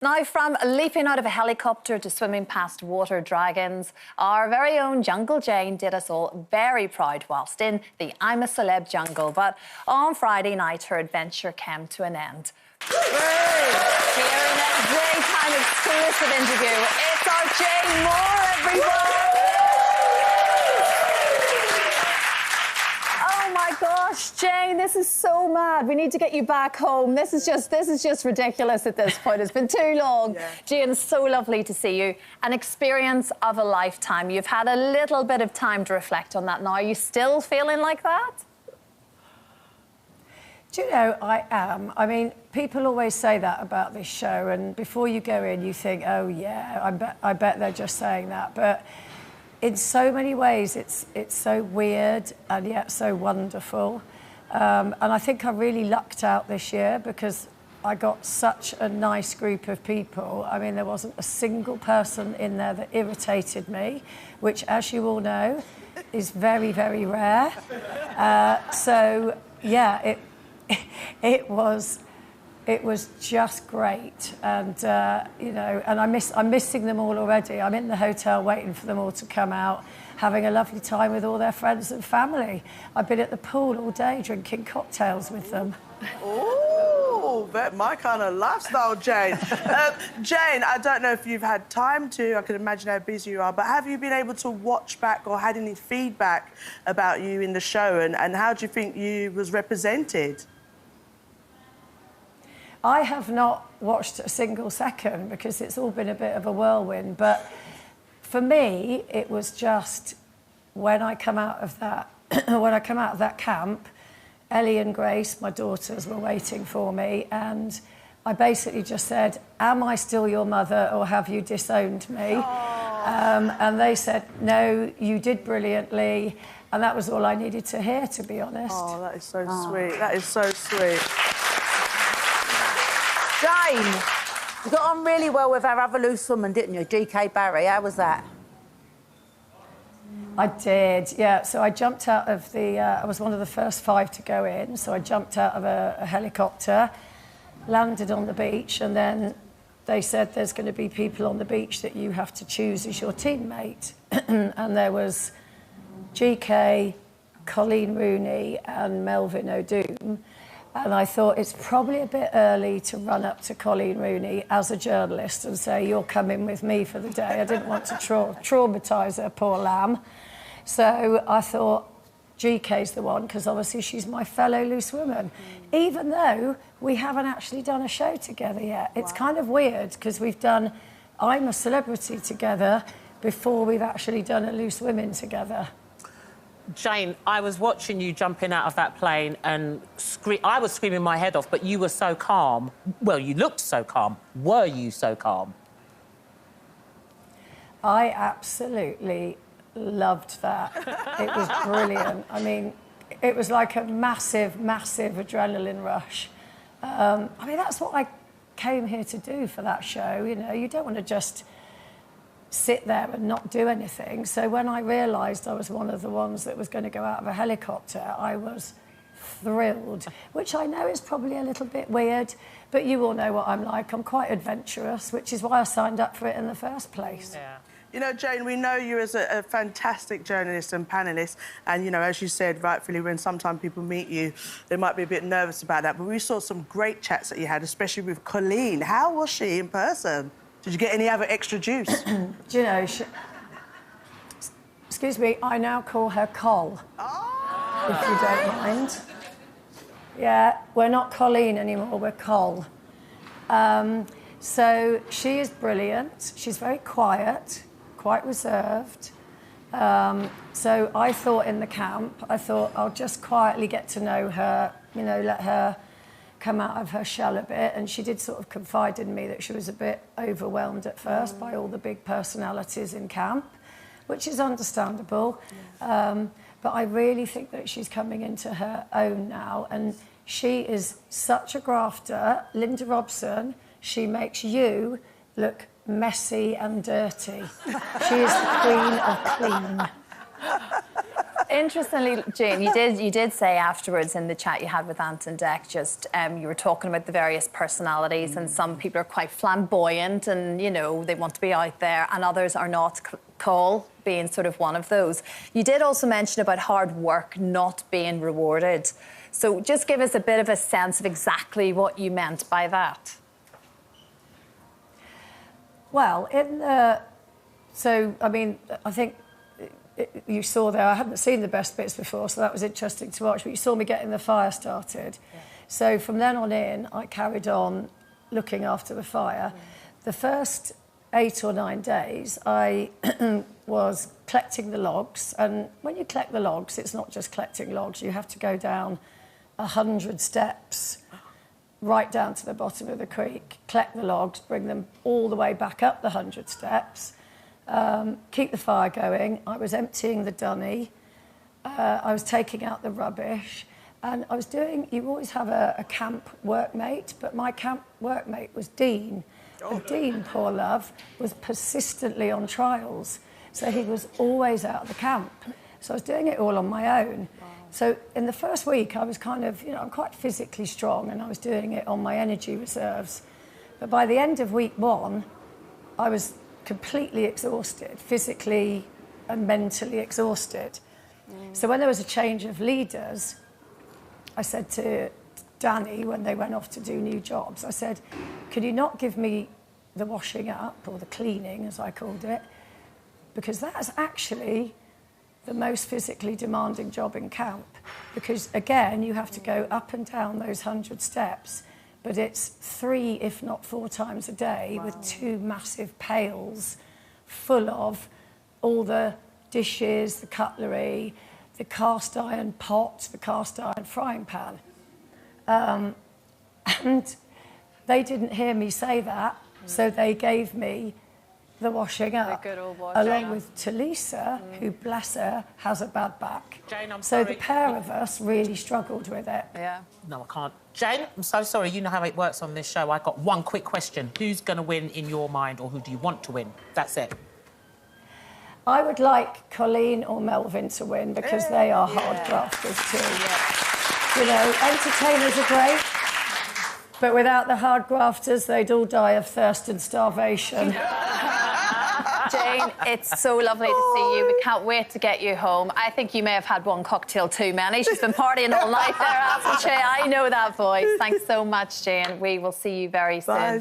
Now, from leaping out of a helicopter to swimming past water dragons, our very own Jungle Jane did us all very proud whilst in the I'm a Celeb jungle. But on Friday night, her adventure came to an end. Here in a daytime exclusive interview, it's our Jane Moore, everyone! Oh my gosh, Jane, this is so mad. We need to get you back home. This is just ridiculous at this point. It's been too long. Yeah. Jane, so lovely to see you. An experience of a lifetime. You've had a little bit of time to reflect on that now. Are you still feeling like that? Do you know, I am. I mean, people always say that about this show, and before you go in, you think, oh, yeah, I bet they're just saying that. But in so many ways, it's so weird and yet so wonderful. And I think I really lucked out this year because I got such a nice group of people. I mean, there wasn't a single person in there that irritated me, which, as you all know, is very, very rare. So, yeah, it was just great, and you know, and I'm missing them all already. I'm in the hotel waiting for them all to come out, having a lovely time with all their friends and family. I've been at the pool all day drinking cocktails with them. Oh, that's my kind of lifestyle, Jane. Jane, I don't know if you've had time to, I can imagine how busy you are, but have you been able to watch back or had any feedback about you in the show, and how do you think you was represented? I have not watched a single second because it's all been a bit of a whirlwind. But for me, it was just when I come out of that camp, Ellie and Grace, my daughters, were waiting for me, and I basically just said, "Am I still your mother, or have you disowned me?" And they said, "No, you did brilliantly," and that was all I needed to hear, to be honest. Oh, that is so sweet. That is so sweet. Jane, you got on really well with our other loose woman, didn't you? GK Barry, how was that? I did, yeah. So I jumped out of I was one of the first 5 to go in, so I jumped out of a helicopter, landed on the beach, and then they said there's going to be people on the beach that you have to choose as your teammate. And there was GK, Colleen Rooney and Melvin O'Doom. And I thought it's probably a bit early to run up to Colleen Rooney as a journalist and say, you're coming with me for the day. I didn't want to traumatise her, poor lamb. So I thought, GK's the one, because obviously she's my fellow loose woman. Even though we haven't actually done a show together yet. It's kind of weird, because we've done I'm a Celebrity together before we've actually done a Loose Women together. Jane, I was watching you jumping out of that plane and I was screaming my head off, but you were so calm. Well, you looked so calm. Were you so calm? I absolutely loved that. It was brilliant. I mean, it was like a massive, massive adrenaline rush. I mean, that's what I came here to do for that show, you know. You don't want to just sit there and not do anything. So when I realised I was one of the ones that was going to go out of a helicopter, I was thrilled, which I know is probably a little bit weird, but you all know what I'm like. I'm quite adventurous, which is why I signed up for it in the first place. Yeah. You know, Jane, we know you as a fantastic journalist and panellist, and, you know, as you said, rightfully, when sometimes people meet you, they might be a bit nervous about that, but we saw some great chats that you had, especially with Colleen. How was she in person? Did you get any other extra juice? Do you know, excuse me, I now call her Col, if you don't mind. Yeah, we're not Colleen anymore, we're Col. So she is brilliant. She's very quiet, quite reserved. So I thought in the camp, I'll just quietly get to know her, you know, let her come out of her shell a bit, and she did sort of confide in me that she was a bit overwhelmed at first by all the big personalities in camp, which is understandable. But I really think that she's coming into her own now, and she is such a grafter. Linda Robson, she makes you look messy and dirty. She is the queen of clean. Interestingly, Jane, you did say afterwards in the chat you had with Ant and Dec, just you were talking about the various personalities, and some people are quite flamboyant and, you know, they want to be out there, and others are not. Cole being sort of one of those. You did also mention about hard work not being rewarded. So just give us a bit of a sense of exactly what you meant by that. Well, I mean, I think you saw there, I hadn't seen the best bits before, so that was interesting to watch, but you saw me getting the fire started. Yeah. So from then on in, I carried on looking after the fire. The first 8 or 9 days, I was collecting the logs, and when you collect the logs, it's not just collecting logs, you have to go down 100 steps right down to the bottom of the creek, collect the logs, bring them all the way back up the 100 steps, keep the fire going. I was emptying the dunny, I was taking out the rubbish, and I was doing, you always have a camp workmate, but my camp workmate was Dean. And Dean, poor love, was persistently on trials, so he was always out of the camp. So I was doing it all on my own. Wow. So in the first week, I was kind of, you know, I'm quite physically strong, and I was doing it on my energy reserves. But by the end of week 1, I was completely exhausted, physically and mentally exhausted. So when there was a change of leaders, I said to Danny, when they went off to do new jobs, I said, could you not give me the washing up, or the cleaning, as I called it, because that's actually the most physically demanding job in camp, because, again, you have to go up and down those 100 steps, but it's 3, if not 4 times a day, with 2 massive pails full of all the dishes, the cutlery, the cast iron pot, the cast iron frying pan. And they didn't hear me say that, so they gave me the washing up, the good old washing along up. with Talisa, who, bless her, has a bad back. Jane, I'm so sorry. the pair of us really struggled with it. Yeah. No, I can't. Jane, I'm so sorry. You know how it works on this show. I've got one quick question. Who's going to win in your mind, or who do you want to win? That's it. I would like Colleen or Melvin to win, because they are hard grafters too. You know, entertainers are great, but without the hard grafters, they'd all die of thirst and starvation. Jane, it's so lovely to see you. We can't wait to get you home. I think you may have had one cocktail too many. She's been partying all night there, hasn't she? I know that voice. Thanks so much, Jane. We will see you very soon. Bye.